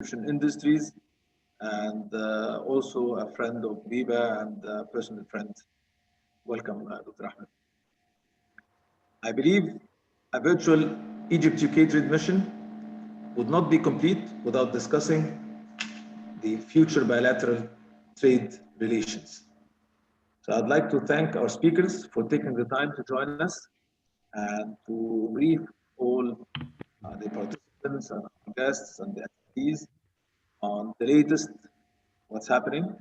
Industries, and also a friend of BEBA and a personal friend. Welcome, Dr. Ahmed. I believe a virtual Egypt UK trade mission would not be complete without discussing the future bilateral trade relations. So I'd like to thank our speakers for taking the time to join us and to brief all the participants and our guests and the attendees on the latest, what's happening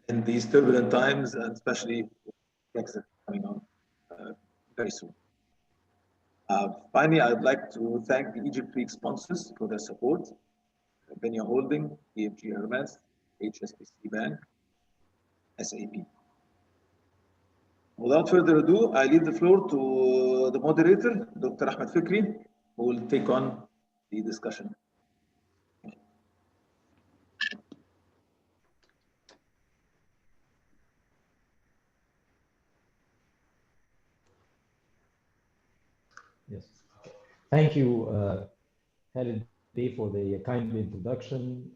in these turbulent times, and especially with Brexit coming on very soon. Finally, I'd like to thank the Egypt Week sponsors for their support: Benya Holding, EFG Hermes, HSBC Bank, SAP. Without further ado, I leave the floor to the moderator, Dr. Ahmed Fikri, who will take on the discussion. Yes. Thank you, Khalid Bey, for the kind introduction,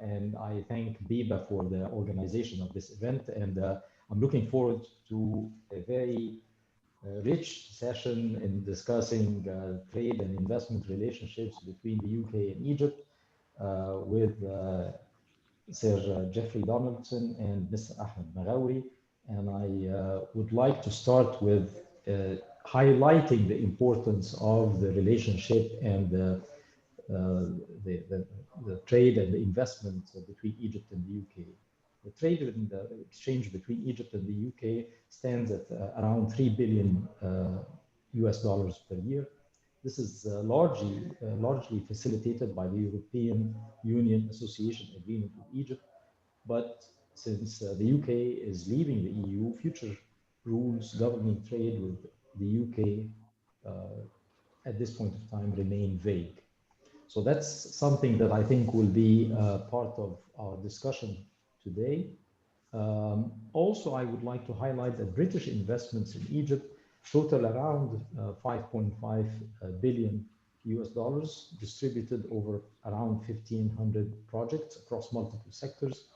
and I thank BEBA for the organization of this event. And I'm looking forward to a very rich session in discussing trade and investment relationships between the UK and Egypt with Sir Jeffrey Donaldson and Mr. Ahmed Maghawi. And I would like to start with highlighting the importance of the relationship and the trade and the investment between Egypt and the UK. The trade and the exchange between Egypt and the UK stands at around $3 billion US dollars per year. This is largely facilitated by the European Union Association Agreement with Egypt. But since the UK is leaving the EU, future rules governing trade with the UK at this point of time remain vague. So that's something that I think will be part of our discussion today. Also, I would like to highlight that British investments in Egypt total around 5.5 billion US dollars, distributed over around 1,500 projects across multiple sectors.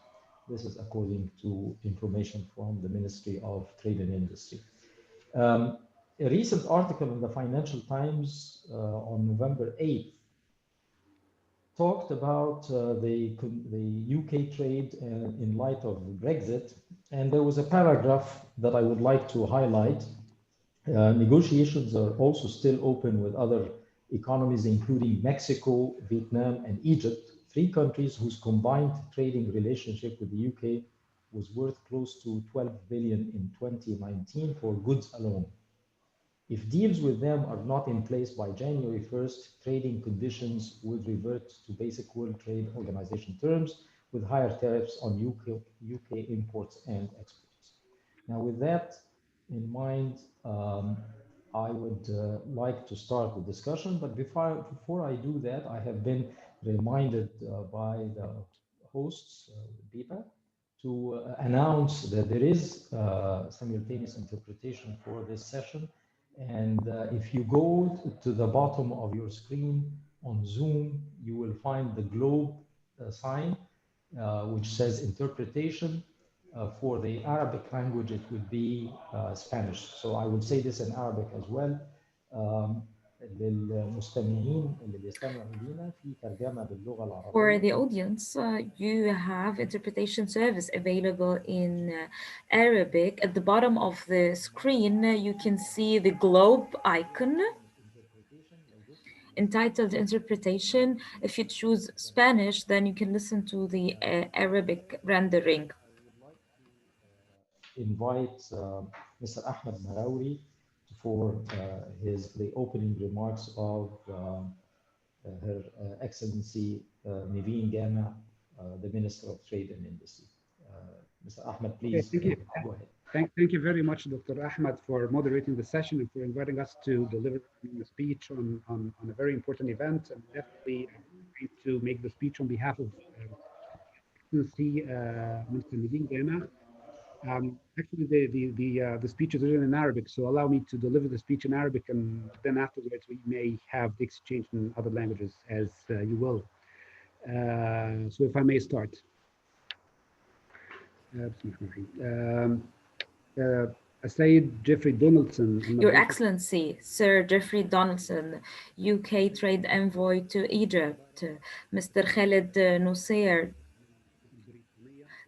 This is according to information from the Ministry of Trade and Industry. A recent article in the Financial Times on November 8th talked about the UK trade in light of Brexit, and there was a paragraph that I would like to highlight. Negotiations are also still open with other economies, including Mexico, Vietnam, and Egypt, 3 countries whose combined trading relationship with the UK was worth close to 12 billion in 2019 for goods alone. If deals with them are not in place by January 1st, trading conditions would revert to basic World Trade Organization terms with higher tariffs on UK imports and exports. Now, with that in mind, I would like to start the discussion, but before I do that, I have been reminded by the hosts, BEBA, to announce that there is simultaneous interpretation for this session. And if you go to the bottom of your screen on Zoom, you will find the globe sign, which says interpretation. For the Arabic language, it would be Spanish. So I would say this in Arabic as well. For the audience, you have interpretation service available in Arabic. At the bottom of the screen, you can see the globe icon entitled Interpretation. If you choose Spanish, then you can listen to the Arabic rendering. Invite Mr. Ahmed Marawi for the opening remarks of Her Excellency Nevine Gamea, the Minister of Trade and Industry. Mr. Ahmed, please go ahead. Thank you very much, Dr. Ahmed, for moderating the session and for inviting us to deliver a speech on a very important event. And definitely going to make the speech on behalf of Excellency Mr. Nevine Gamea, Actually, the speech is written in Arabic, so allow me to deliver the speech in Arabic, and then afterwards we may have the exchange in other languages as you will. So if I may start. بسم الله الرحمن الرحيم. السيد جيفري دونالدسون Your Excellency, Sir Jeffrey Donaldson, UK Trade Envoy to Egypt, Mr. Khaled Nusayr,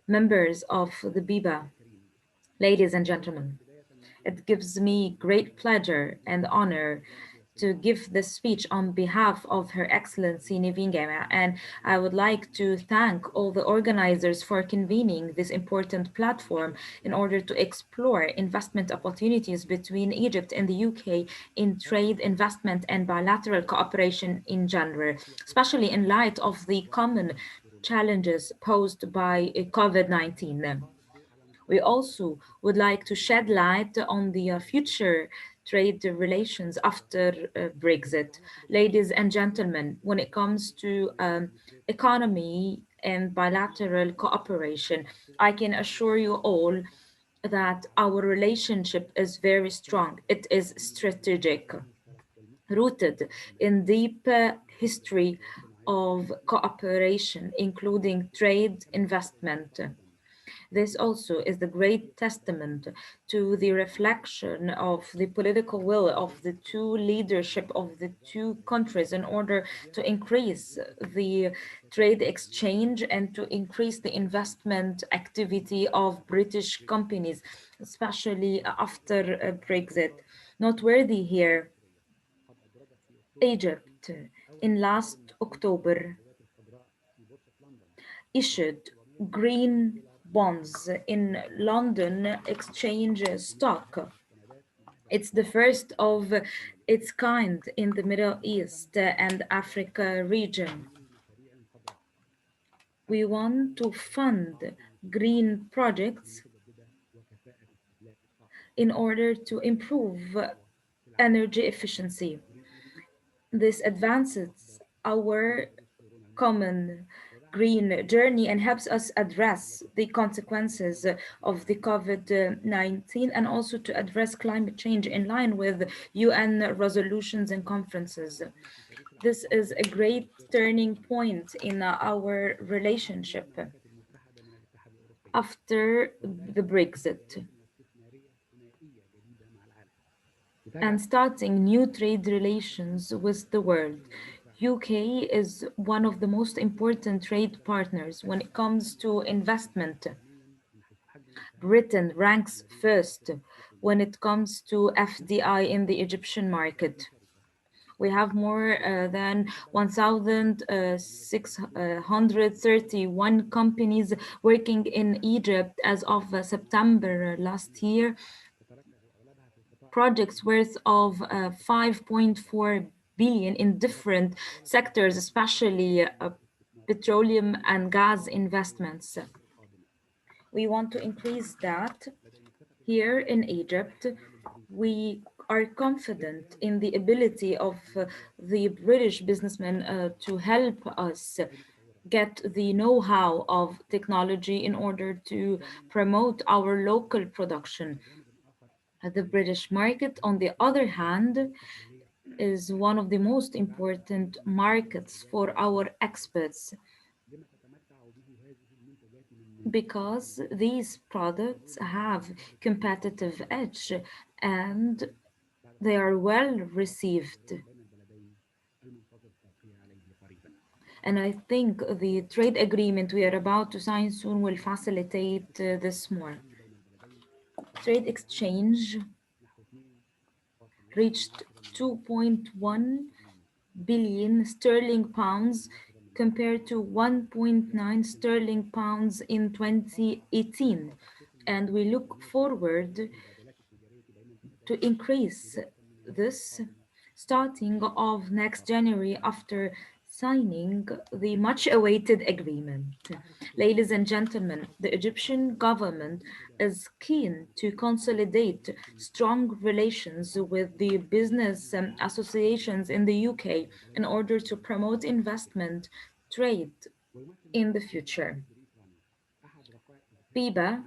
members of the BEBA, ladies and gentlemen, it gives me great pleasure and honor to give this speech on behalf of Her Excellency Nevine Gamea, and I would like to thank all the organizers for convening this important platform in order to explore investment opportunities between Egypt and the UK in trade, investment, and bilateral cooperation in general, especially in light of the common challenges posed by COVID-19. We also would like to shed light on the future trade relations after Brexit. Ladies and gentlemen, when it comes to economy and bilateral cooperation, I can assure you all that our relationship is very strong. It is strategic, rooted in deep history of cooperation, including trade, investment. This also is the great testament to the reflection of the political will of the two leadership of the two countries in order to increase the trade exchange and to increase the investment activity of British companies, especially after Brexit. Noteworthy here, Egypt in last October issued green bonds in London Exchange stock. It's the first of its kind in the Middle East and Africa region. We want to fund green projects in order to improve energy efficiency. This advances our common green journey and helps us address the consequences of the COVID-19 and also to address climate change in line with UN resolutions and conferences. This is a great turning point in our relationship after the Brexit and starting new trade relations with the world. UK is one of the most important trade partners when it comes to investment. Britain ranks first when it comes to FDI in the Egyptian market. We have more than 1,631 companies working in Egypt as of September last year, projects worth of 5.4 billion in different sectors, especially petroleum and gas investments. We want to increase that here in Egypt. We are confident in the ability of the British businessmen to help us get the know-how of technology in order to promote our local production. The British market, on the other hand, is one of the most important markets for our experts because these products have competitive edge and they are well received. And I think the trade agreement we are about to sign soon will facilitate this more. Trade exchange reached 2.1 billion sterling pounds compared to 1.9 sterling pounds in 2018. And we look forward to increase this starting of next January after signing the much awaited agreement. Ladies and gentlemen, the Egyptian government is keen to consolidate strong relations with the business associations in the UK in order to promote investment, trade in the future. BEBA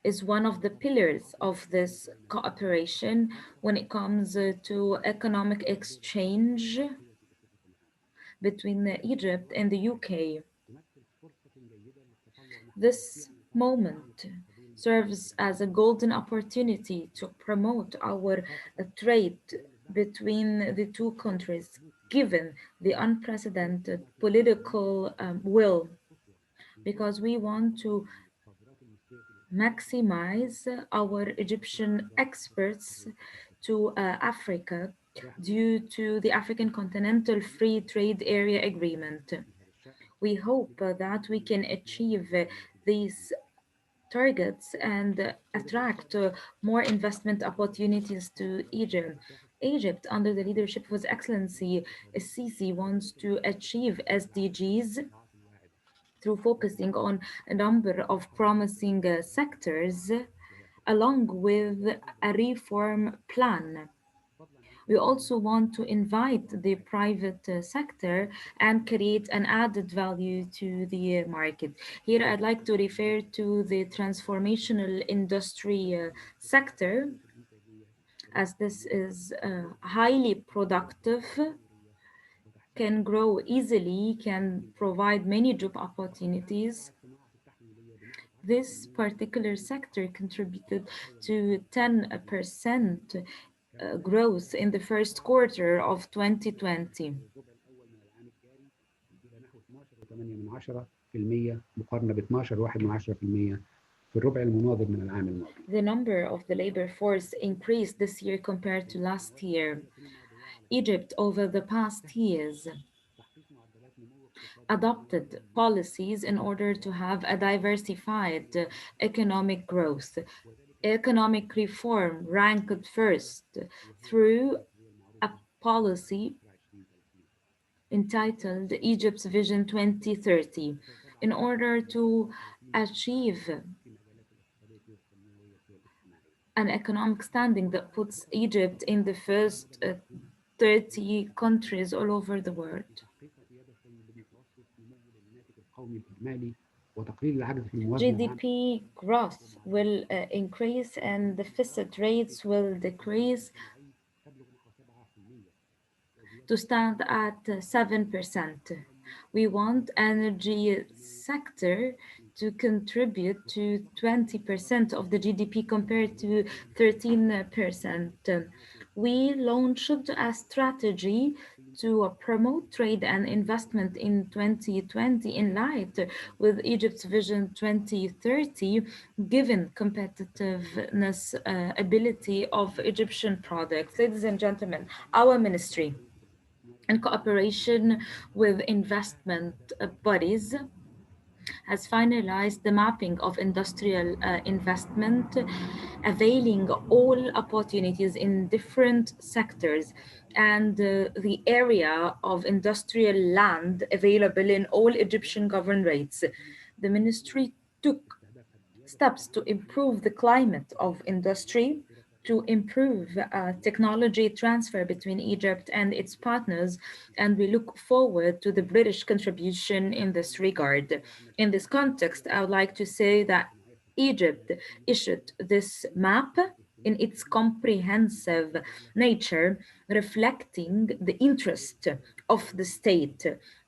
is one of the pillars of this cooperation when it comes to economic exchange between Egypt and the UK. This moment serves as a golden opportunity to promote our trade between the two countries, given the unprecedented political will, because we want to maximize our Egyptian exports to Africa due to the African Continental Free Trade Area Agreement. We hope that we can achieve these targets and attract more investment opportunities to Egypt. Egypt, under the leadership of His Excellency Sisi, wants to achieve SDGs through focusing on a number of promising sectors, along with a reform plan. We also want to invite the private sector and create an added value to the market. Here, I'd like to refer to the transformational industry sector, as this is highly productive, can grow easily, can provide many job opportunities. This particular sector contributed to 10% growth in the first quarter of 2020. مقارنة ب 12.1% في الربع المناظر من العام الماضي. The number of the labor force increased this year compared to last year. Egypt, over the past years, adopted policies in order to have a diversified economic growth. Economic reform ranked first through a policy entitled Egypt's Vision 2030 in order to achieve an economic standing that puts Egypt in the first 30 countries all over the world. GDP growth will increase and deficit rates will decrease to stand at 7%. We want energy sector to contribute to 20% of the GDP compared to 13%. We launched a strategy to promote trade and investment in 2020 in light with Egypt's Vision 2030, given competitiveness ability of Egyptian products. Ladies and gentlemen, our ministry, in cooperation with investment bodies, has finalized the mapping of industrial investment, availing all opportunities in different sectors and the area of industrial land available in all Egyptian governorates. The ministry took steps to improve the climate of industry, to improve technology transfer between Egypt and its partners, and we look forward to the British contribution in this regard. In this context, I would like to say that Egypt issued this map in its comprehensive nature, reflecting the interest of the state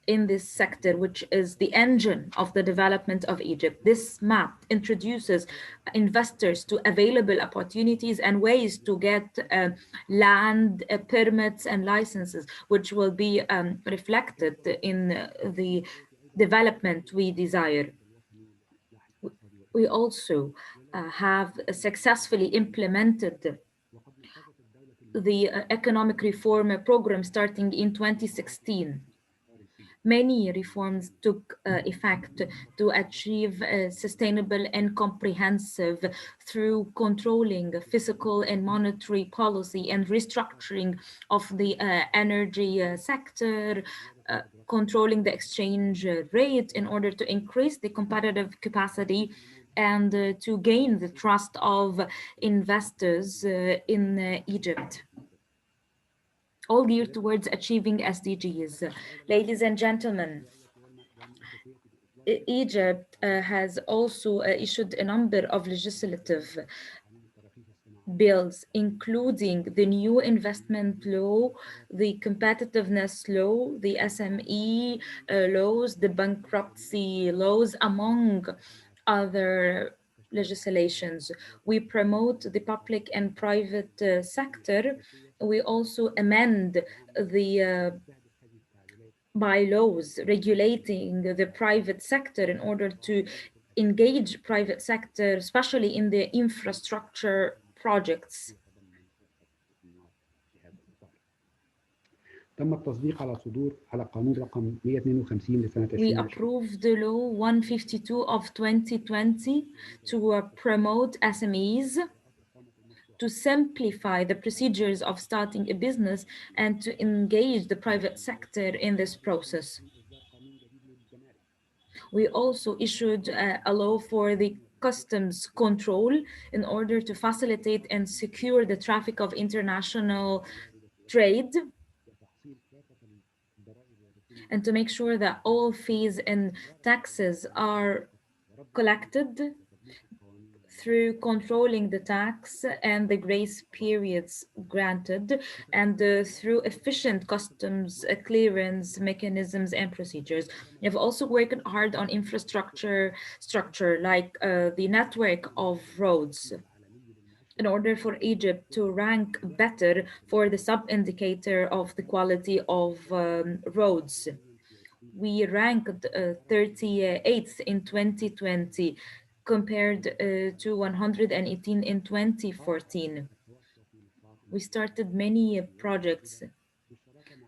in this sector, which is the engine of the development of Egypt. This map introduces investors to available opportunities and ways to get land permits and licenses, which will be reflected in the development we desire. We also have successfully implemented the economic reform program starting in 2016. Many reforms took effect to achieve sustainable and comprehensive through controlling fiscal and monetary policy and restructuring of the energy sector, controlling the exchange rate in order to increase the competitive capacity and to gain the trust of investors in Egypt, all geared towards achieving SDGs. Ladies and gentlemen, Egypt has also issued a number of legislative bills, including the new investment law, the competitiveness law, the SME laws, the bankruptcy laws, among other legislations. We promote the public and private sector. We also amend the bylaws regulating the private sector in order to engage private sector, especially in the infrastructure projects. تم التصديق على صدور على قانون رقم 152 لسنة We 2020 approved the law 152 of 2020 to promote SMEs, to simplify the procedures of starting a business, and to engage the private sector in this process. We also issued a law for the customs control in order to facilitate and secure the traffic of international trade, and to make sure that all fees and taxes are collected through controlling the tax and the grace periods granted, and through efficient customs clearance mechanisms and procedures. We have also worked hard on infrastructure like the network of roads, in order for Egypt to rank better for the sub-indicator of the quality of roads. We ranked 38th in 2020 compared to 118 in 2014. We started many projects,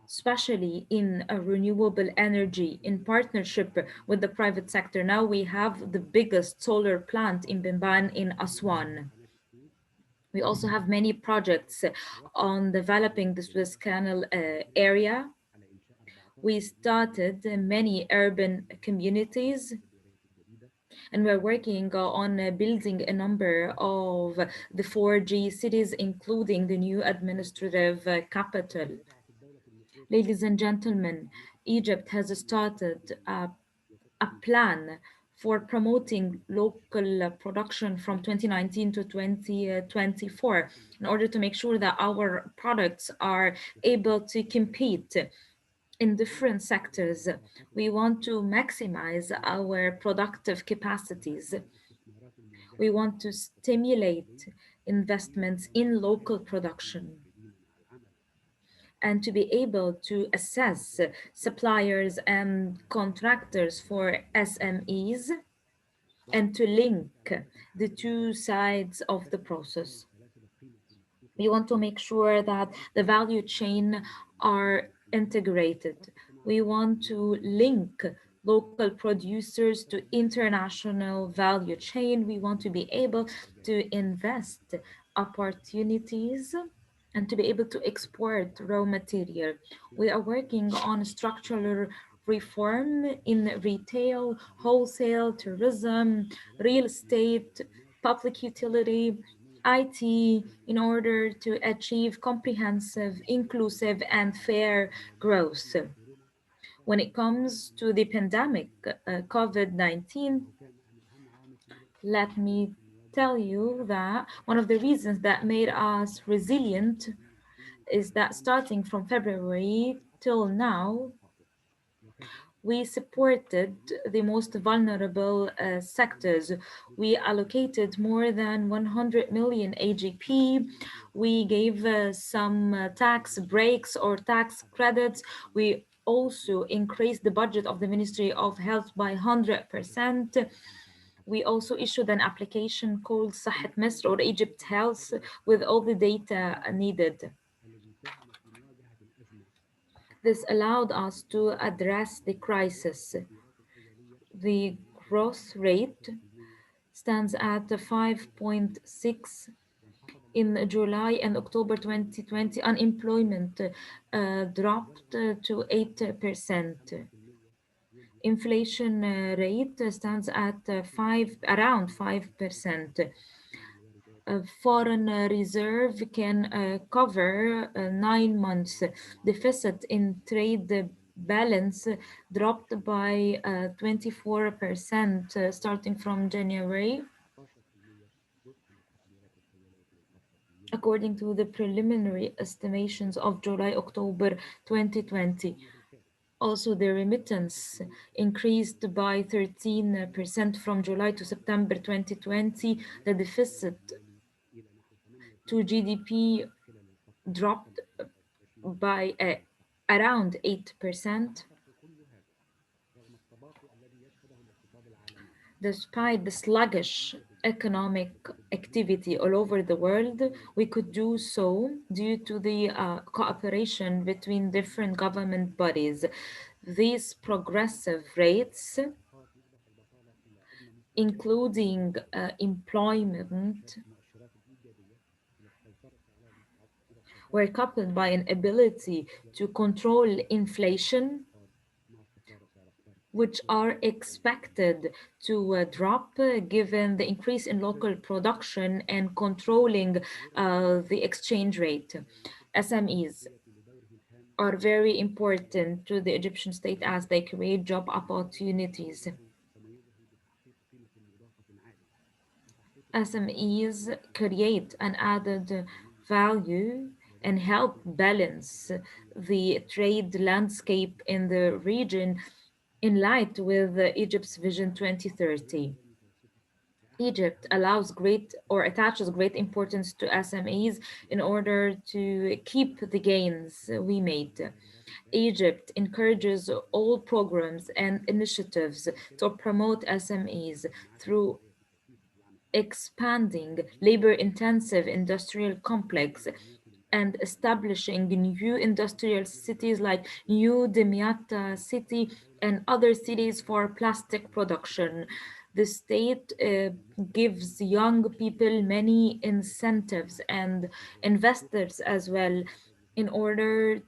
especially in renewable energy, in partnership with the private sector. Now we have the biggest solar plant in Bimban in Aswan. We also have many projects on developing the Suez Canal area. We started many urban communities, and we're working on building a number of the 4G cities, including the new administrative capital. Ladies and gentlemen, Egypt has started a plan for promoting local production from 2019 to 2024 in order to make sure that our products are able to compete in different sectors. We want to maximize our productive capacities. We want to stimulate investments in local production and to be able to assess suppliers and contractors for SMEs and to link the two sides of the process. We want to make sure that the value chain are integrated. We want to link local producers to international value chain. We want to be able to invest opportunities and to be able to export raw material. We are working on structural reform in retail, wholesale, tourism, real estate, public utility, IT, in order to achieve comprehensive, inclusive, and fair growth. When it comes to the pandemic, COVID-19, let me tell you that one of the reasons that made us resilient is that starting from February till now, we supported the most vulnerable sectors. We allocated more than 100 million AGP. We gave some tax breaks or tax credits. We also increased the budget of the Ministry of Health by 100%. We also issued an application called Sahet Misr or Egypt Health with all the data needed. This allowed us to address the crisis. The growth rate stands at 5.6 in July and October 2020. Unemployment dropped to 8%. Inflation rate stands at around 5%. Foreign reserve can cover 9 months deficit in trade balance dropped by 24% starting from January, according to the preliminary estimations of July-October 2020. Also, the remittance increased by 13% from July to September 2020. The deficit to GDP dropped by around 8%. Despite the sluggish economic activity all over the world, we could do so due to the cooperation between different government bodies. These progressive rates, including employment, were coupled by an ability to control inflation, which are expected to drop given the increase in local production and controlling the exchange rate. SMEs are very important to the Egyptian state as they create job opportunities. SMEs create an added value and help balance the trade landscape in the region in light with Egypt's Vision 2030. Egypt allows great or attaches great importance to SMEs in order to keep the gains we made. Egypt encourages all programs and initiatives to promote SMEs through expanding labor-intensive industrial complex and establishing new industrial cities like New Damietta city and other cities for plastic production. The state gives young people many incentives and investors as well in order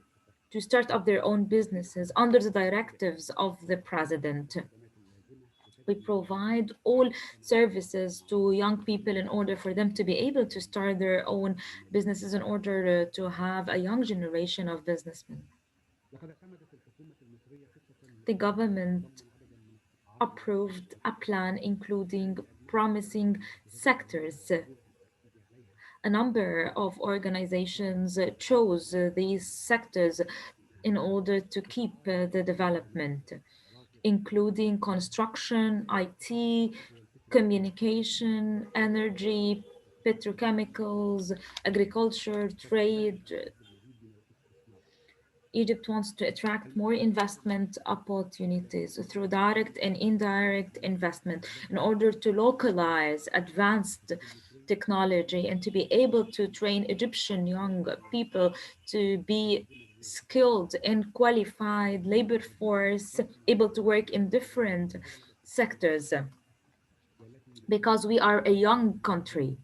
to start up their own businesses under the directives of the president. We provide all services to young people in order for them to be able to start their own businesses in order to have a young generation of businessmen. The government approved a plan including promising sectors. A number of organizations chose these sectors in order to keep the development, including construction, IT, communication, energy, petrochemicals, agriculture, trade. Egypt wants to attract more investment opportunities through direct and indirect investment in order to localize advanced technology and to be able to train Egyptian young people to be skilled and qualified labor force able to work in different sectors because we are a young country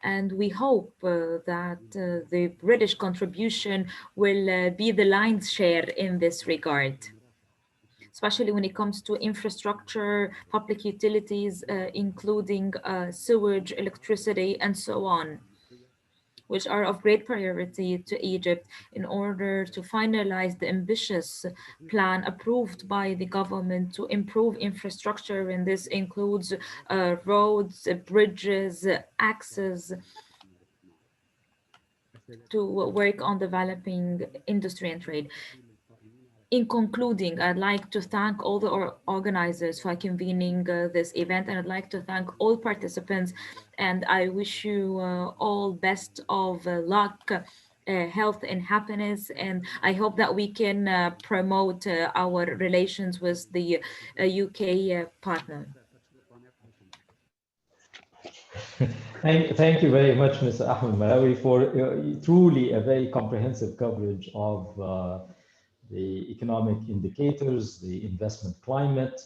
and we hope that the British contribution will be the lion's share in this regard, especially when it comes to infrastructure, public utilities, including sewage, electricity, and so on, which are of great priority to Egypt in order to finalize the ambitious plan approved by the government to improve infrastructure. And this includes roads, bridges, access to work on developing industry and trade. In concluding, I'd like to thank all the organizers for convening this event, and I'd like to thank all participants, and I wish you all best of luck, health and happiness, and I hope that we can promote our relations with the UK partner. Thank you very much, Mr. Ahmed Malawi, for truly a very comprehensive coverage of the economic indicators, the investment climate.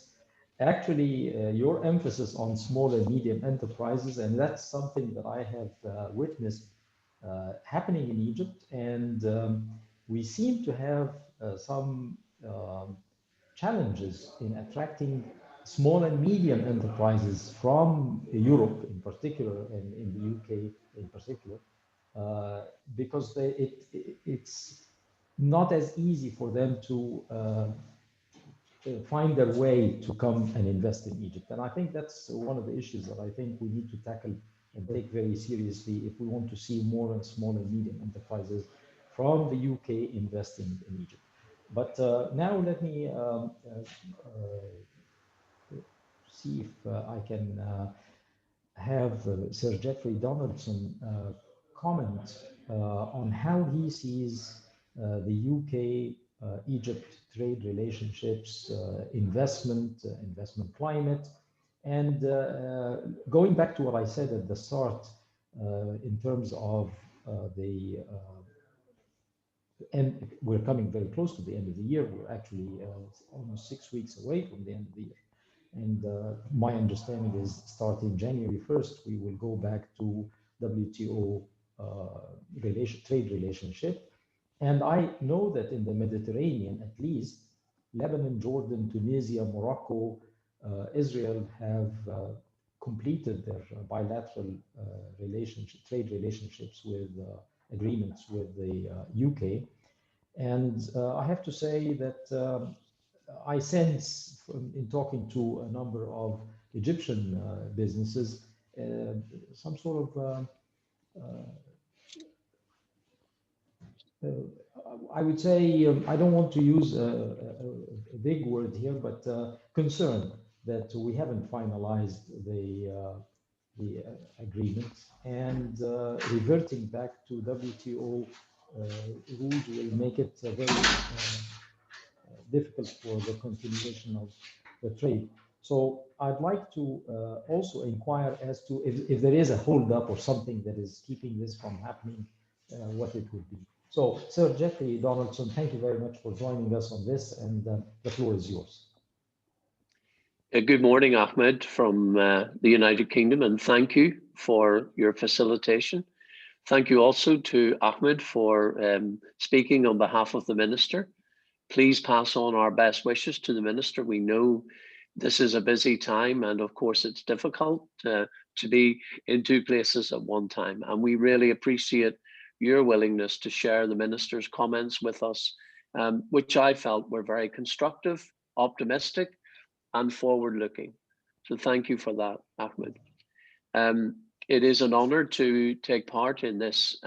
Actually, your emphasis on small and medium enterprises, and that's something that I have witnessed happening in Egypt, and we seem to have some challenges in attracting small and medium enterprises from Europe in particular, and in the UK in particular, because it's not as easy for them to find their way to come and invest in Egypt. And I think that's one of the issues that I think we need to tackle and take very seriously if we want to see more and small and medium enterprises from the UK investing in Egypt. But now let me see if I can have Sir Jeffrey Donaldson comment on how he sees the UK Egypt trade relationships, investment climate, and going back to what I said at the start in terms of and we're coming very close to the end of the year. We're actually almost 6 weeks away from the end of the year. And my understanding is starting January 1st, we will go back to WTO trade relationship. And I know that in the Mediterranean, at least, Lebanon, Jordan, Tunisia, Morocco, Israel have completed their bilateral trade relationships with agreements with the UK. And I have to say that I sense in talking to a number of Egyptian businesses, some sort of, I would say, I don't want to use a big word here, but concern that we haven't finalized the agreement, and reverting back to WTO rules will make it very difficult for the continuation of the trade. So I'd like to also inquire as to if there is a holdup or something that is keeping this from happening, what it would be. So, Sir Jeffrey Donaldson, thank you very much for joining us on this, and the floor is yours. Good morning, Ahmed, from the United Kingdom, and thank you for your facilitation. Thank you also to Ahmed for speaking on behalf of the Minister. Please pass on our best wishes to the Minister. We know this is a busy time, and of course it's difficult to be in two places at one time. And we really appreciate your willingness to share the Minister's comments with us, which I felt were very constructive, optimistic, and forward-looking. So thank you for that, Ahmed. It is an honor to take part in this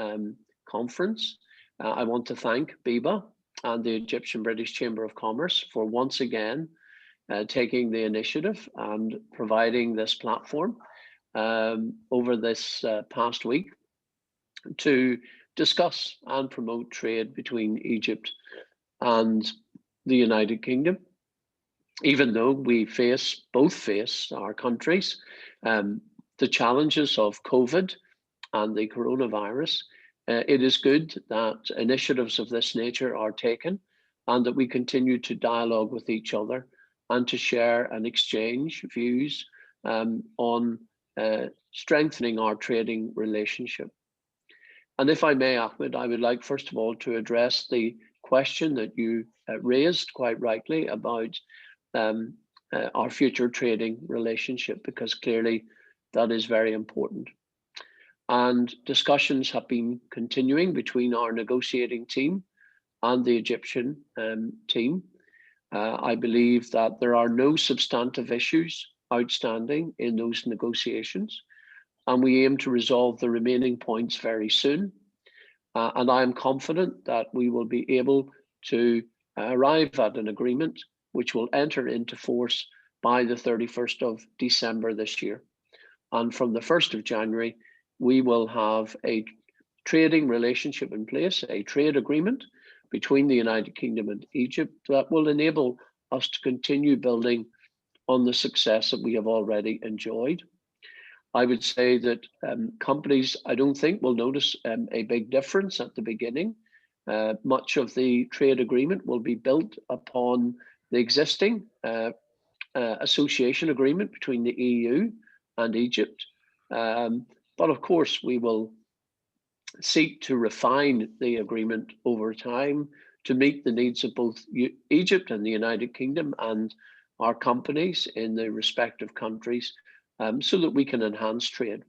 conference. I want to thank BEBA and the Egyptian British Chamber of Commerce for once again taking the initiative and providing this platform over this past week to discuss and promote trade between Egypt and the United Kingdom. Even though we both face our countries, the challenges of COVID and the coronavirus, it is good that initiatives of this nature are taken and that we continue to dialogue with each other and to share and exchange views on strengthening our trading relationship. And if I may, Ahmed, I would like first of all to address the question that you raised quite rightly about our future trading relationship, because clearly that is very important. And discussions have been continuing between our negotiating team and the Egyptian team. I believe that there are no substantive issues outstanding in those negotiations, and we aim to resolve the remaining points very soon. And I am confident that we will be able to arrive at an agreement which will enter into force by the 31st of December this year. And from the 1st of January, we will have a trading relationship in place, a trade agreement between the United Kingdom and Egypt that will enable us to continue building on the success that we have already enjoyed. I would say that companies, I don't think, will notice a big difference at the beginning. Much of the trade agreement will be built upon the existing association agreement between the EU and Egypt. But of course, we will seek to refine the agreement over time to meet the needs of both Egypt and the United Kingdom and our companies in the respective countries, so that we can enhance trade.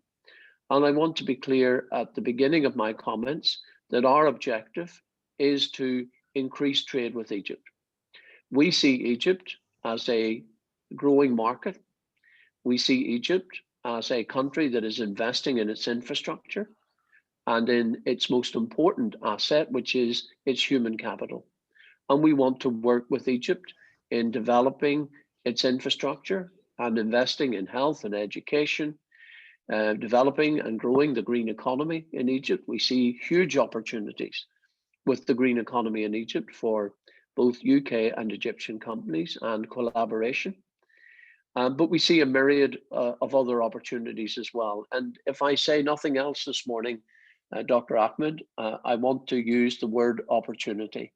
And I want to be clear at the beginning of my comments that our objective is to increase trade with Egypt. We see Egypt as a growing market. We see Egypt as a country that is investing in its infrastructure and in its most important asset, which is its human capital. And we want to work with Egypt in developing its infrastructure and investing in health and education, developing and growing the green economy in Egypt. We see huge opportunities with the green economy in Egypt for both UK and Egyptian companies and collaboration. But we see a myriad of other opportunities as well. And if I say nothing else this morning, Dr. Ahmed, I want to use the word opportunity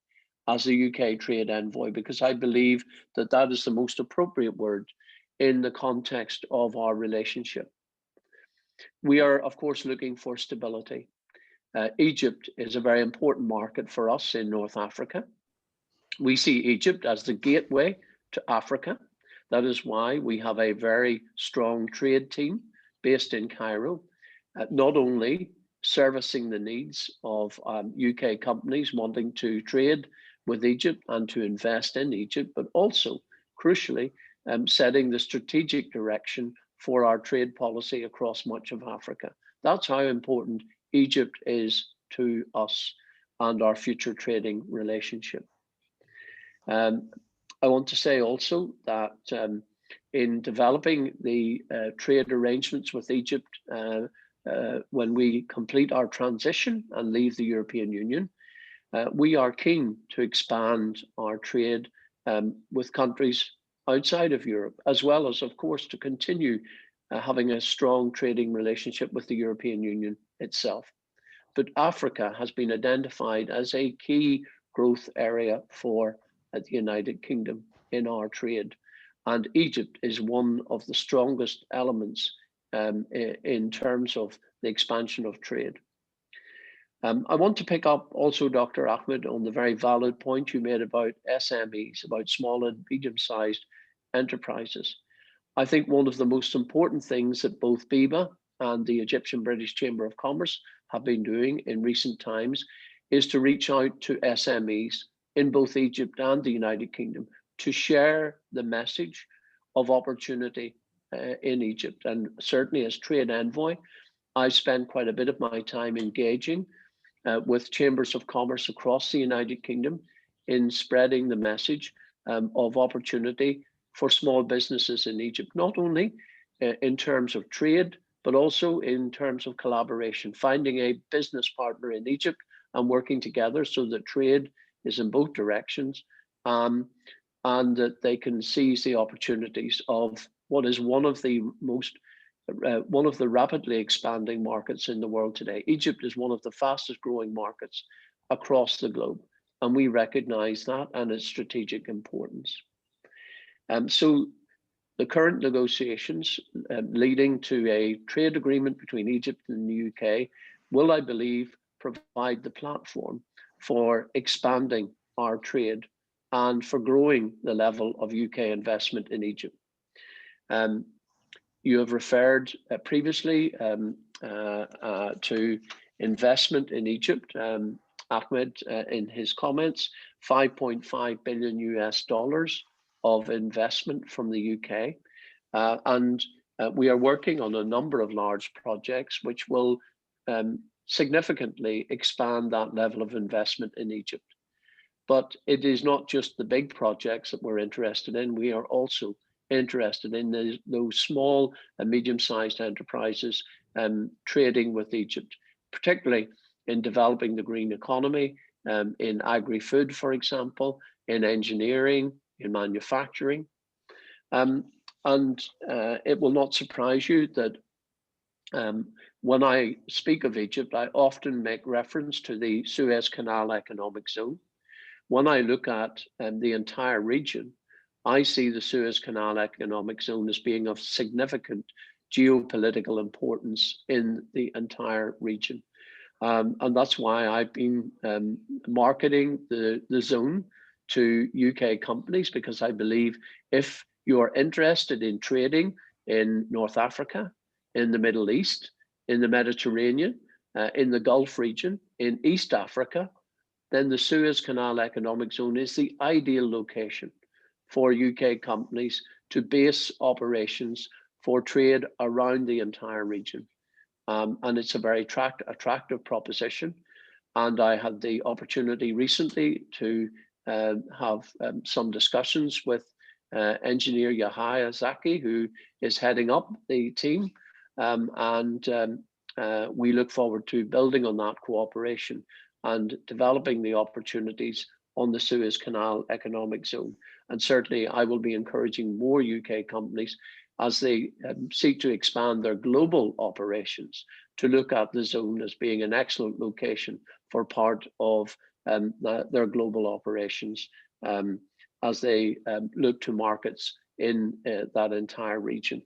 as a UK trade envoy, because I believe that that is the most appropriate word in the context of our relationship. We are, of course, looking for stability. Egypt is a very important market for us in North Africa. We see Egypt as the gateway to Africa. That is why we have a very strong trade team based in Cairo, not only servicing the needs of UK companies wanting to trade with Egypt and to invest in Egypt, but also, crucially, setting the strategic direction for our trade policy across much of Africa. That's how important Egypt is to us and our future trading relationship. I want to say also that in developing the trade arrangements with Egypt, when we complete our transition and leave the European Union, we are keen to expand our trade with countries outside of Europe, as well as, of course, to continue having a strong trading relationship with the European Union itself. But Africa has been identified as a key growth area for the United Kingdom in our trade. And Egypt is one of the strongest elements in terms of the expansion of trade. I want to pick up also, Dr. Ahmed, on the very valid point you made about SMEs, about small and medium-sized enterprises. I think one of the most important things that both BEBA and the Egyptian British Chamber of Commerce have been doing in recent times is to reach out to SMEs in both Egypt and the United Kingdom to share the message of opportunity in Egypt. And certainly as trade envoy, I've spent quite a bit of my time engaging with chambers of commerce across the United Kingdom in spreading the message of opportunity for small businesses in Egypt, not only in terms of trade, but also in terms of collaboration, finding a business partner in Egypt and working together so that trade is in both directions, and that they can seize the opportunities of what is one of the rapidly expanding markets in the world today. Egypt is one of the fastest growing markets across the globe, and we recognize that and its strategic importance. So the current negotiations leading to a trade agreement between Egypt and the UK will, I believe, provide the platform for expanding our trade and for growing the level of UK investment in Egypt. You have referred previously to investment in Egypt. Ahmed, in his comments, $5.5 billion US of investment from the UK. And we are working on a number of large projects which will significantly expand that level of investment in Egypt. But it is not just the big projects that we're interested in. We are also interested in those small and medium-sized enterprises trading with Egypt, particularly in developing the green economy, in agri-food, for example, in engineering, in manufacturing. And it will not surprise you that when I speak of Egypt, I often make reference to the Suez Canal economic zone. When I look at the entire region, I see the Suez Canal economic zone as being of significant geopolitical importance in the entire region. And that's why I've been marketing the zone to UK companies, because I believe if you're interested in trading in North Africa, in the Middle East, in the Mediterranean, in the Gulf region, in East Africa, then the Suez Canal Economic Zone is the ideal location for UK companies to base operations for trade around the entire region. And it's a very attractive proposition. And I had the opportunity recently to have some discussions with engineer Yahya Zaki, who is heading up the team. We look forward to building on that cooperation and developing the opportunities on the Suez Canal Economic Zone. And certainly I will be encouraging more UK companies as they seek to expand their global operations to look at the zone as being an excellent location for part of their global operations as they look to markets in that entire region.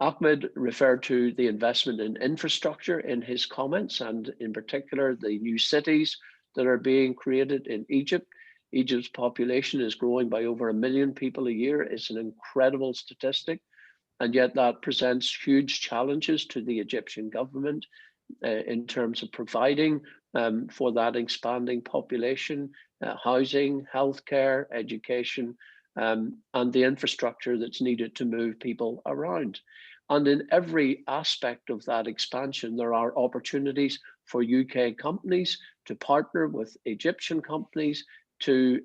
Ahmed referred to the investment in infrastructure in his comments, and in particular the new cities that are being created in Egypt. Egypt's population is growing by over 1 million people a year. It's an incredible statistic, and yet that presents huge challenges to the Egyptian government in terms of providing for that expanding population, housing, healthcare, education, and the infrastructure that's needed to move people around. And in every aspect of that expansion, there are opportunities for UK companies to partner with Egyptian companies to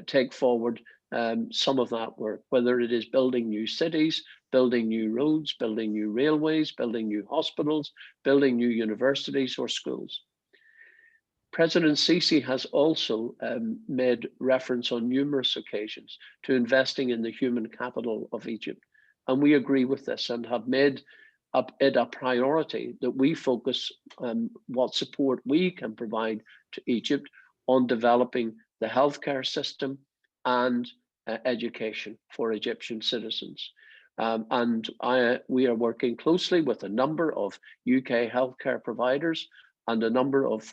take forward some of that work, whether it is building new cities, building new roads, building new railways, building new hospitals, building new universities or schools. President Sisi has also made reference on numerous occasions to investing in the human capital of Egypt. And we agree with this and have made it a priority that we focus on what support we can provide to Egypt on developing the healthcare system and education for Egyptian citizens. We are working closely with a number of UK healthcare providers and a number of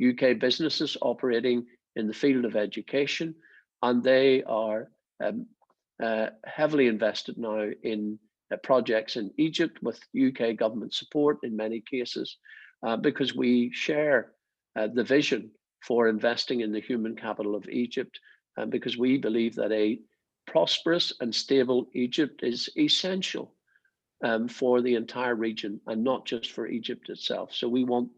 UK businesses operating in the field of education, and they are heavily invested now in projects in Egypt with UK government support in many cases, because we share the vision for investing in the human capital of Egypt, because we believe that a prosperous and stable Egypt is essential for the entire region and not just for Egypt itself. So we want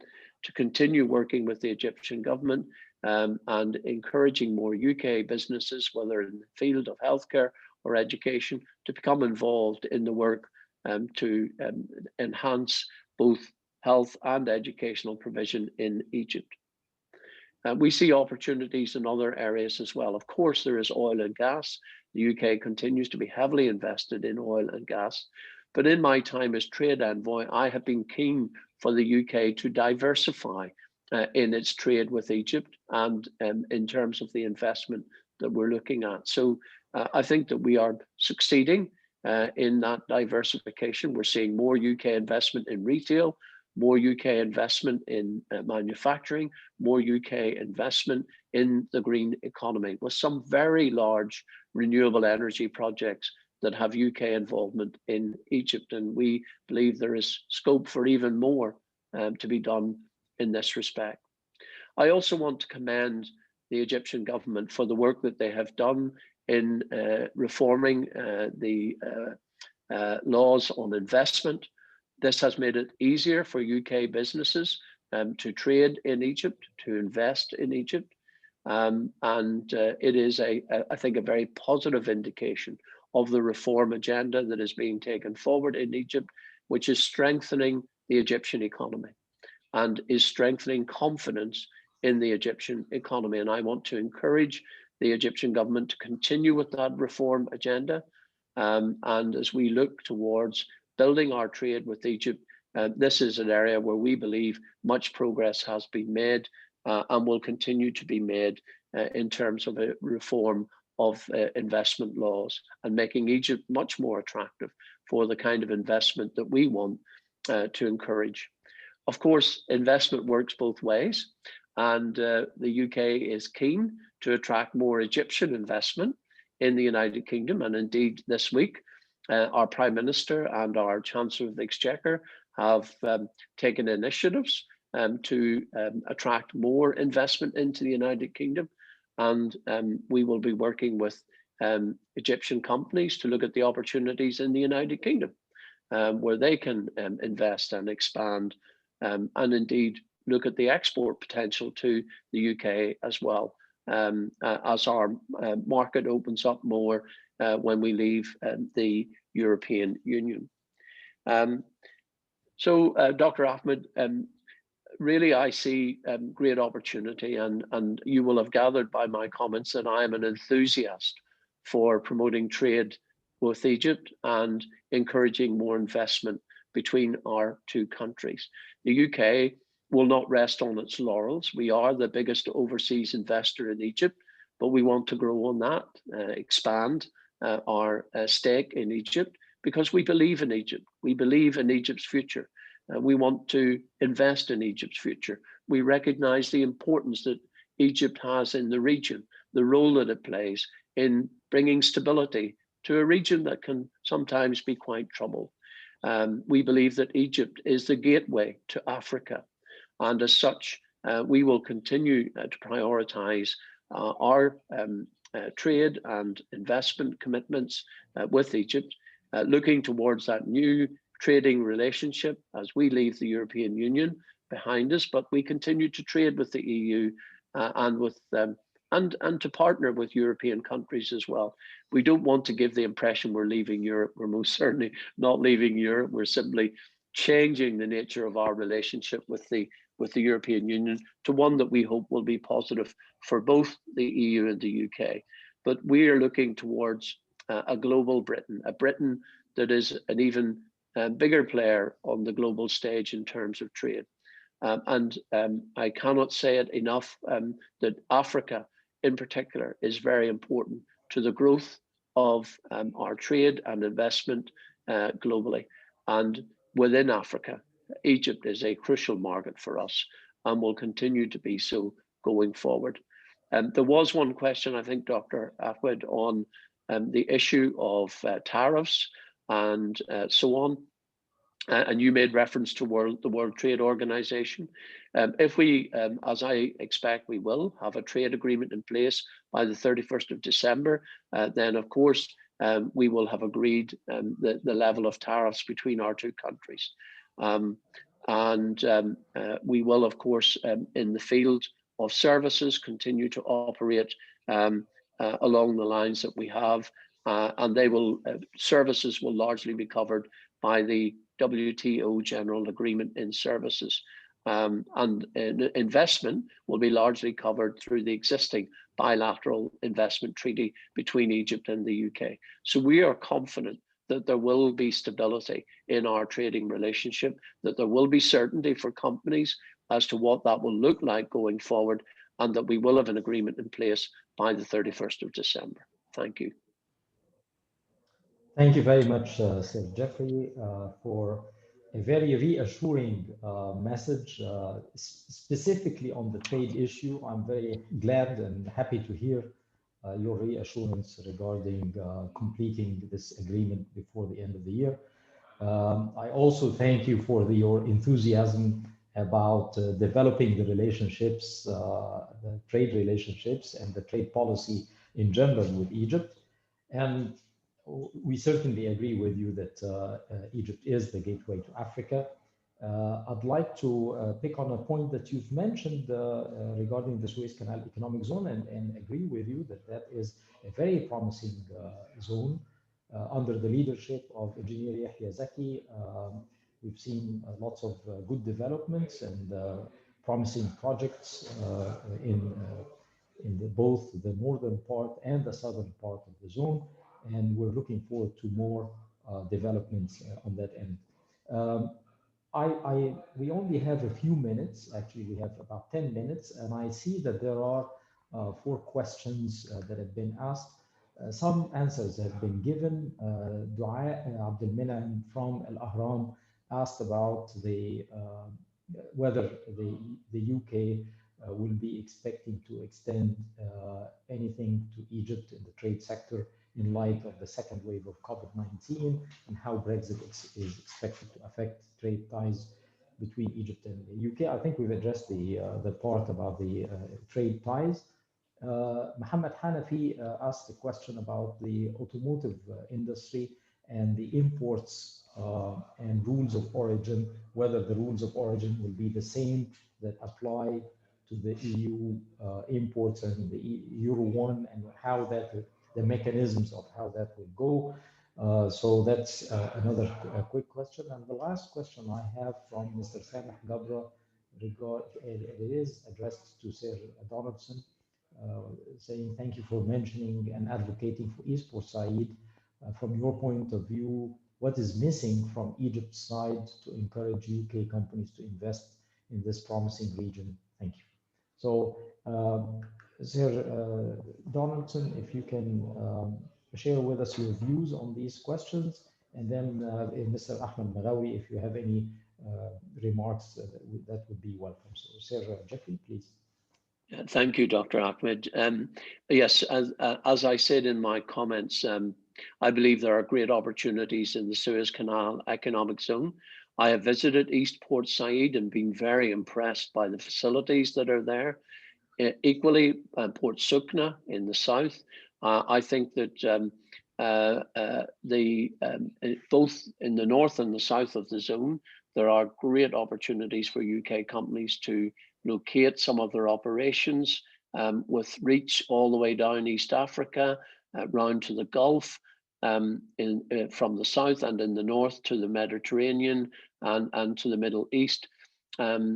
to continue working with the Egyptian government and encouraging more UK businesses, whether in the field of healthcare or education, to become involved in the work to enhance both health and educational provision in Egypt. We see opportunities in other areas as well. Of course, there is oil and gas. The UK continues to be heavily invested in oil and gas. But in my time as trade envoy, I have been keen for the UK to diversify in its trade with Egypt and in terms of the investment that we're looking at. So I think that we are succeeding in that diversification. We're seeing more UK investment in retail, more UK investment in manufacturing, more UK investment in the green economy, with some very large renewable energy projects that have UK involvement in Egypt. And we believe there is scope for even more to be done in this respect. I also want to commend the Egyptian government for the work that they have done in reforming the laws on investment. This has made it easier for UK businesses to trade in Egypt, to invest in Egypt. It is, I think, a very positive indication of the reform agenda that is being taken forward in Egypt, which is strengthening the Egyptian economy and is strengthening confidence in the Egyptian economy. And I want to encourage the Egyptian government to continue with that reform agenda. And as we look towards building our trade with Egypt, this is an area where we believe much progress has been made and will continue to be made in terms of a reform of investment laws and making Egypt much more attractive for the kind of investment that we want to encourage. Of course, investment works both ways, and the UK is keen to attract more Egyptian investment in the United Kingdom. And indeed, this week, our Prime Minister and our Chancellor of the Exchequer have taken initiatives to attract more investment into the United Kingdom. And we will be working with Egyptian companies to look at the opportunities in the United Kingdom, where they can invest and expand, and indeed look at the export potential to the UK as well, as our market opens up more when we leave the European Union. So, Dr. Ahmed, really I see great opportunity, and you will have gathered by my comments that I am an enthusiast for promoting trade with Egypt and encouraging more investment between our two countries. The UK will not rest on its laurels. We are the biggest overseas investor in Egypt, but we want to grow on that, expand our stake in Egypt, because we believe in Egypt. We believe in Egypt's future. We want to invest in Egypt's future. We recognize the importance that Egypt has in the region, the role that it plays in bringing stability to a region that can sometimes be quite troubled. We believe that Egypt is the gateway to Africa. And as such, we will continue to prioritize our trade and investment commitments with Egypt, looking towards that new trading relationship as we leave the European Union behind us, but we continue to trade with the EU and with them. And to partner with European countries as well. We don't want to give the impression we're leaving Europe. We're most certainly not leaving Europe. We're simply changing the nature of our relationship with the European Union to one that we hope will be positive for both the EU and the UK. But we are looking towards a global Britain, a Britain that is an even bigger player on the global stage in terms of trade. And I cannot say it enough that Africa in particular is very important to the growth of our trade and investment globally. And within Africa, Egypt is a crucial market for us and will continue to be so going forward. There was one question, I think, Dr. Ahmed, on the issue of tariffs and so on. And you made reference to the World Trade Organization. If we, as I expect we will, have a trade agreement in place by the 31st of December, then of course we will have agreed the level of tariffs between our two countries. We will, of course, in the field of services, continue to operate along the lines that we have, and services will largely be covered by the WTO General Agreement in Services. And investment will be largely covered through the existing bilateral investment treaty between Egypt and the UK. So we are confident that there will be stability in our trading relationship, that there will be certainty for companies as to what that will look like going forward, and that we will have an agreement in place by the 31st of December. Thank you. Thank you very much, Sir Jeffrey, for a very reassuring message, specifically on the trade issue. I'm very glad and happy to hear your reassurance regarding completing this agreement before the end of the year. I also thank you for your enthusiasm about developing the relationships, the trade relationships and the trade policy in general with Egypt. And we certainly agree with you that Egypt is the gateway to Africa. I'd like to pick on a point that you've mentioned regarding the Suez Canal Economic Zone, and agree with you that that is a very promising zone under the leadership of Engineer Yahya Zaki. We've seen lots of good developments and promising projects in both the northern part and the southern part of the zone. And we're looking forward to more developments on that end. We only have a few minutes. Actually, we have about 10 minutes, and I see that there are 4 questions that have been asked. Some answers have been given. Dua Abdul Minan from Al Ahram asked about whether the UK will be expecting to extend anything to Egypt in the trade sector in light of the second wave of COVID-19, and how Brexit is expected to affect trade ties between Egypt and the UK. I think we've addressed the part about the trade ties. Mohammed Hanafi asked a question about the automotive industry and the imports and rules of origin, whether the rules of origin will be the same that apply to the EU imports and the Euro 1, and how that, the mechanisms of how that will go. So that's another quick question. And the last question I have from Mr. Sameh Gabra, it is addressed to Sir Donaldson, saying thank you for mentioning and advocating for esports, Saeed. From your point of view, what is missing from Egypt's side to encourage UK companies to invest in this promising region? Thank you. So, Sir Donaldson, if you can share with us your views on these questions, and then Mr. Ahmed Maghawi, if you have any remarks, that would be welcome. So, Sir Jeffrey, please. Thank you, Dr. Ahmed. Yes, as I said in my comments, I believe there are great opportunities in the Suez Canal economic zone. I have visited East Port Said and been very impressed by the facilities that are there. Equally, Port Sukna in the south. I think that both in the north and the south of the zone, there are great opportunities for UK companies to locate some of their operations with reach all the way down East Africa, round to the Gulf, from the south, and in the north to the Mediterranean and to the Middle East. I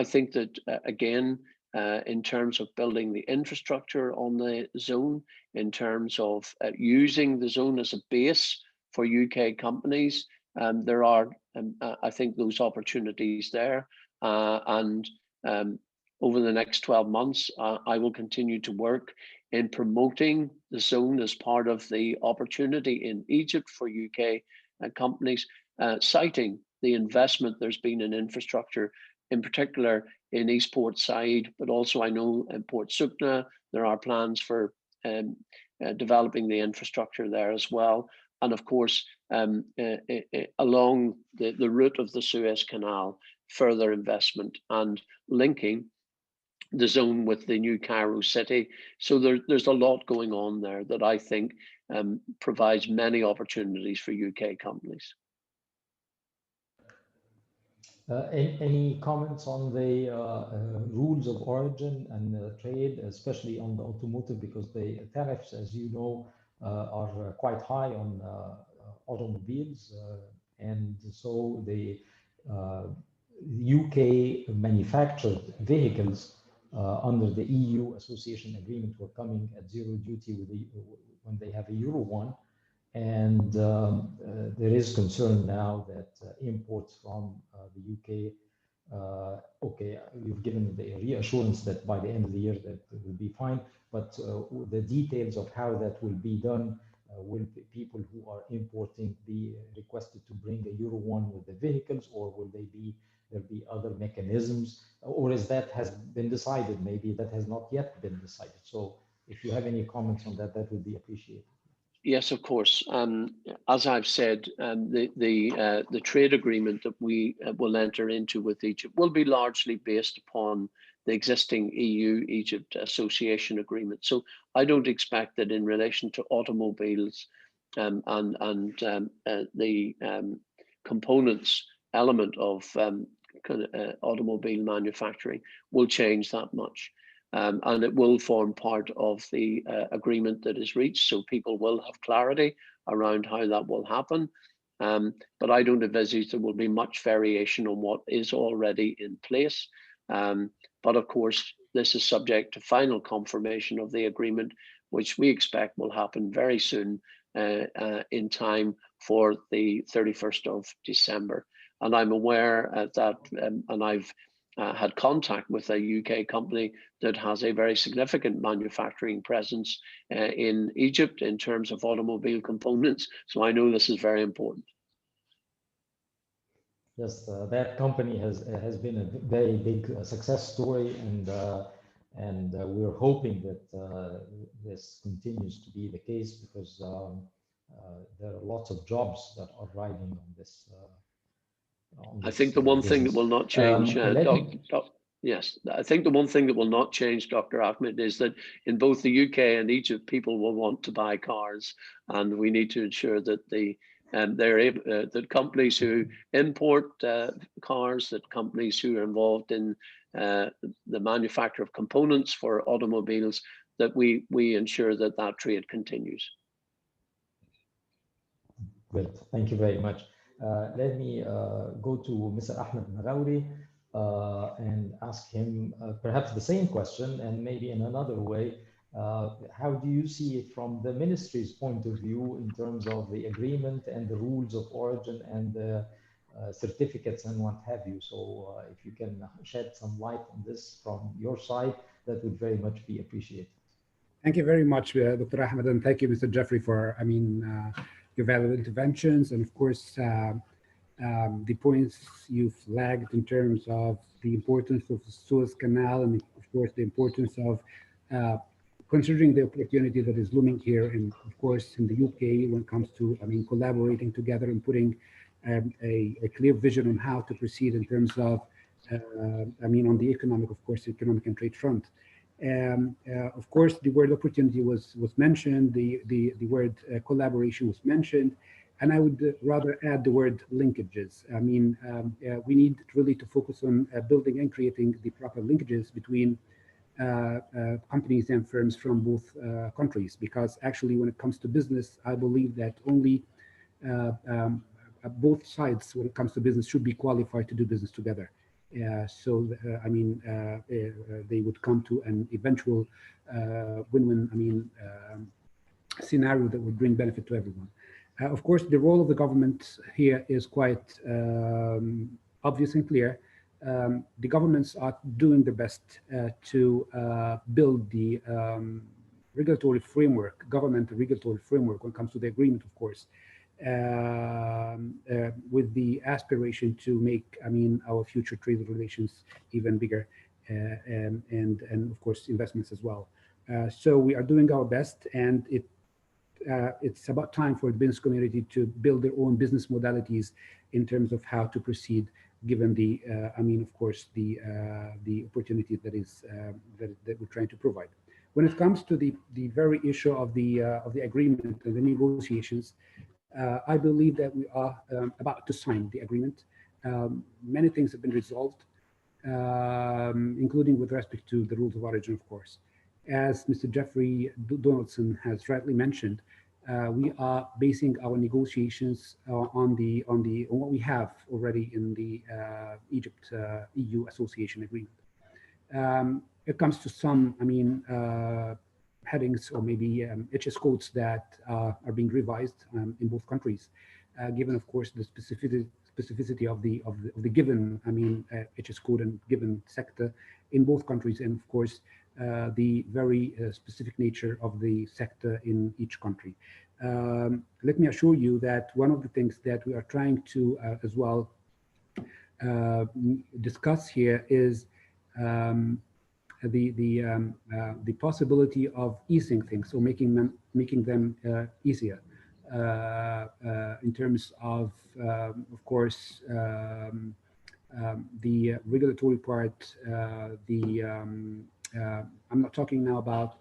think that, again, in terms of building the infrastructure on the zone, in terms of using the zone as a base for UK companies, there are, I think, those opportunities there. Over the next 12 months, I will continue to work in promoting the zone as part of the opportunity in Egypt for UK companies, citing the investment there's been in infrastructure, in particular in East Port Said, but also I know in Port Sukna, there are plans for developing the infrastructure there as well. And of course, along the route of the Suez Canal, further investment and linking the zone with the new Cairo city. So there's a lot going on there that I think provides many opportunities for UK companies. Any comments on the rules of origin and trade, especially on the automotive, because the tariffs, as you know, are quite high on automobiles, and so the UK manufactured vehicles under the EU association agreement were coming at zero duty with when they have a Euro 1. And there is concern now that imports from the UK, okay, you've given the reassurance that by the end of the year that it will be fine, but the details of how that will be done, will people who are importing be requested to bring a Euro 1 with the vehicles, or will there be other mechanisms, or is that has been decided? Maybe that has not yet been decided. So if you have any comments on that, that would be appreciated. Yes, of course. As I've said, the trade agreement that we will enter into with Egypt will be largely based upon the existing EU-Egypt association agreement. So I don't expect that in relation to automobiles and the components element of automobile manufacturing will change that much. And it will form part of the agreement that is reached, so people will have clarity around how that will happen. But I don't envisage there will be much variation on what is already in place. But of course, this is subject to final confirmation of the agreement, which we expect will happen very soon in time for the 31st of December. And I'm aware that, and I've had contact with a UK company that has a very significant manufacturing presence in Egypt in terms of automobile components. So I know this is very important. Yes, that company has been a very big success story, and we're hoping that this continues to be the case, because there are lots of jobs that are riding on this on I this, think the one thing that business. will not change, Yes, I think the one thing that will not change, Dr. Ahmed, is that in both the UK and Egypt, people will want to buy cars, and we need to ensure that they're able, that companies who import cars, that companies who are involved in the manufacture of components for automobiles, that we ensure that that trade continues. Good. Thank you very much. Let me go to Mr. Ahmed Maghauri and ask him perhaps the same question, and maybe in another way. How do you see it from the ministry's point of view in terms of the agreement and the rules of origin and the certificates and what have you? So if you can shed some light on this from your side, that would very much be appreciated. Thank you very much, Dr. Ahmed, and thank you, Mr. Jeffrey, for your valuable interventions, and of course the points you flagged in terms of the importance of the Suez Canal, and of course the importance of considering the opportunity that is looming here, and of course in the UK when it comes to collaborating together and putting a clear vision on how to proceed in terms of on the economic, of course, economic and trade front. Of course, the word opportunity was mentioned, the word collaboration was mentioned, and I would rather add the word linkages. We need really to focus on building and creating the proper linkages between companies and firms from both countries, because actually when it comes to business, I believe that only both sides when it comes to business should be qualified to do business together. They would come to an eventual win-win scenario that would bring benefit to everyone. Of course, the role of the government here is quite obvious and clear. The governments are doing their best to build the regulatory framework, governmental regulatory framework when it comes to the agreement, of course, with the aspiration to make our future trade relations even bigger, and of course investments as well. So we are doing our best, and it's about time for the business community to build their own business modalities in terms of how to proceed, given the of course the opportunity that is that we're trying to provide. When it comes to the very issue of the agreement and the negotiations, I believe that we are about to sign the agreement. Many things have been resolved, including with respect to the rules of origin, of course. As Mr. Jeffrey Donaldson has rightly mentioned, we are basing our negotiations on what we have already in the Egypt EU Association Agreement. It comes to some, headings or maybe HS codes that are being revised in both countries, given, of course, the specificity of the given HS code and given sector in both countries, and of course the very specific nature of the sector in each country. Let me assure you that one of the things that we are trying to as well discuss here is the possibility of easing things, or making them easier in terms of course, the regulatory part. I'm not talking now about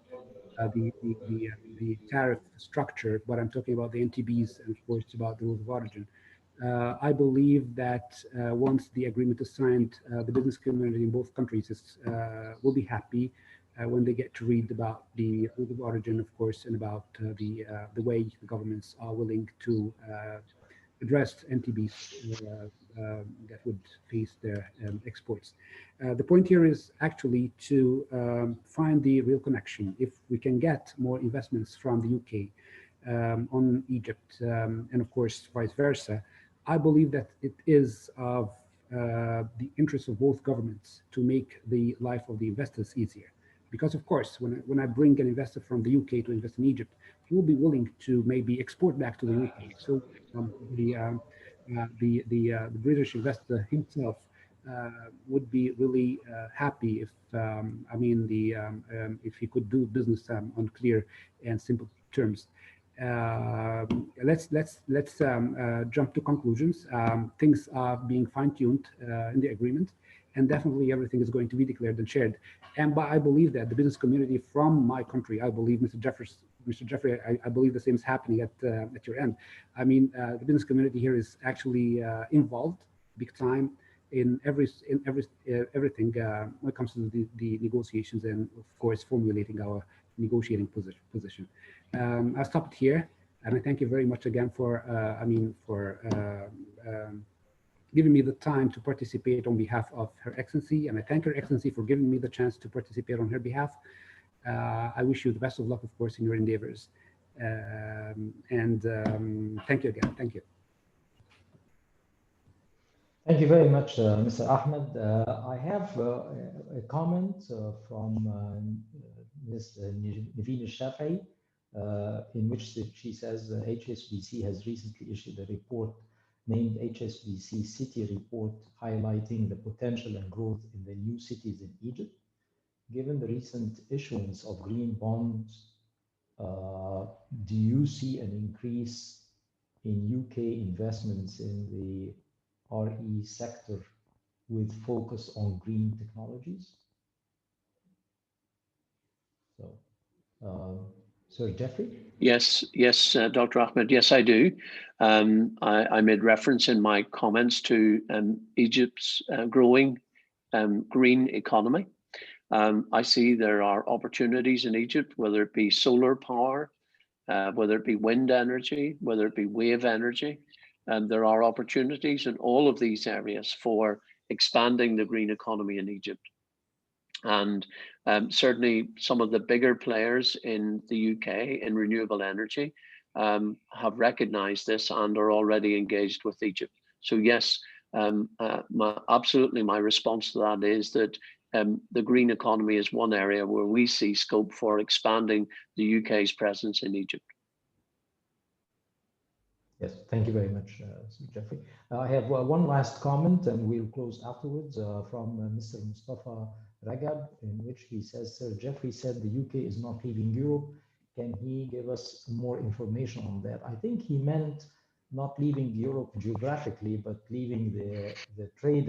the tariff structure, but I'm talking about the NTBs and, of course, about the rules of origin. I believe that once the agreement is signed, the business community in both countries will be happy when they get to read about the rules of origin, of course, and about the way the governments are willing to address NTBs that would face their exports. The point here is actually to find the real connection. If we can get more investments from the UK on Egypt, and of course vice versa, I believe that it is of the interest of both governments to make the life of the investors easier. Because of course, when I bring an investor from the UK to invest in Egypt, he will be willing to maybe export back to the UK. So the British investor himself would be really happy if if he could do business on clear and simple terms. Let's jump to conclusions. Things are being fine-tuned in the agreement, and definitely everything is going to be declared and shared. And I believe that the business community from my country, I believe Mr. Jeffrey, I believe the same is happening at your end. I mean, the business community here is actually involved big time in everything when it comes to the negotiations and, of course, formulating our negotiating position. I'll stop it here, and I thank you very much again for giving me the time to participate on behalf of Her Excellency, and I thank Her Excellency for giving me the chance to participate on her behalf. I wish you the best of luck, of course, in your endeavors, and thank you again. Thank you. Thank you very much, Mr. Ahmed. I have a comment from Ms. Nevine Shafei, in which she says HSBC has recently issued a report named HSBC City Report, highlighting the potential and growth in the new cities in Egypt. Given the recent issuance of green bonds, do you see an increase in UK investments in the RE sector with focus on green technologies? So, Sir Jeffrey? Yes, Dr. Ahmed, yes, I do. I made reference in my comments to Egypt's growing green economy. I see there are opportunities in Egypt, whether it be solar power, whether it be wind energy, whether it be wave energy. There are opportunities in all of these areas for expanding the green economy in Egypt. And certainly some of the bigger players in the UK in renewable energy have recognized this and are already engaged with Egypt. So yes, absolutely my response to that is that the green economy is one area where we see scope for expanding the UK's presence in Egypt. Yes, thank you very much, Sir Jeffrey. I have one last comment, and we'll close afterwards, from Mr. Mustafa Ragab, in which he says, Sir Jeffrey said the UK is not leaving Europe. Can he give us more information on that? I think he meant not leaving Europe geographically, but leaving the trade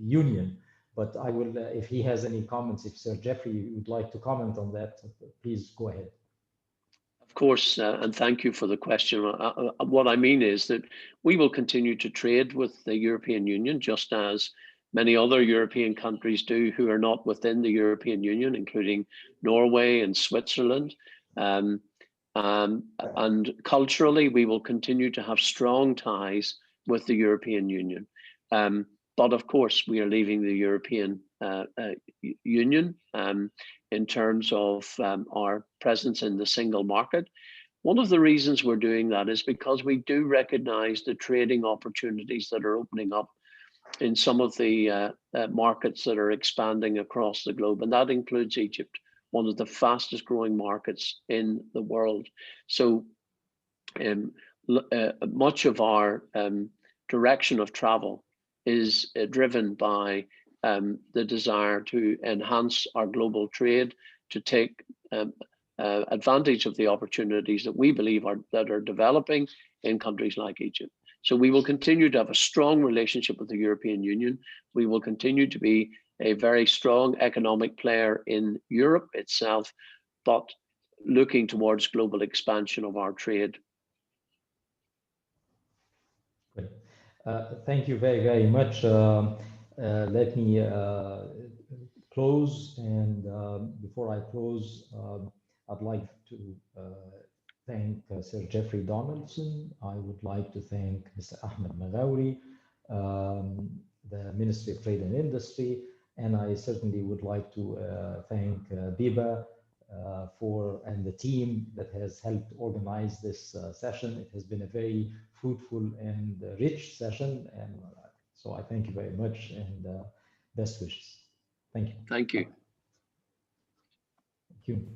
union. But I will, if he has any comments, if Sir Jeffrey would like to comment on that, please go ahead. Of course, and thank you for the question. What I mean is that we will continue to trade with the European Union, just as many other European countries do who are not within the European Union, including Norway and Switzerland. And culturally, we will continue to have strong ties with the European Union. But of course, we are leaving the European Union in terms of our presence in the single market. One of the reasons we're doing that is because we do recognize the trading opportunities that are opening up in some of the markets that are expanding across the globe, and that includes Egypt, one of the fastest growing markets in the world. So much of our direction of travel is driven by the desire to enhance our global trade, to take advantage of the opportunities that we believe are developing in countries like Egypt. So we will continue to have a strong relationship with the European Union. We will continue to be a very strong economic player in Europe itself, but looking towards global expansion of our trade. Great. Thank you very, very much. Let me close, and before I close, I'd like to thank Sir Jeffrey Donaldson. I would like to thank Mr. Ahmed Maghaouri, the Ministry of Trade and Industry, and I certainly would like to thank BEBA and the team that has helped organize this session. It has been a very fruitful and rich session, and so I thank you very much, and best wishes. Thank you. Thank you. Thank you.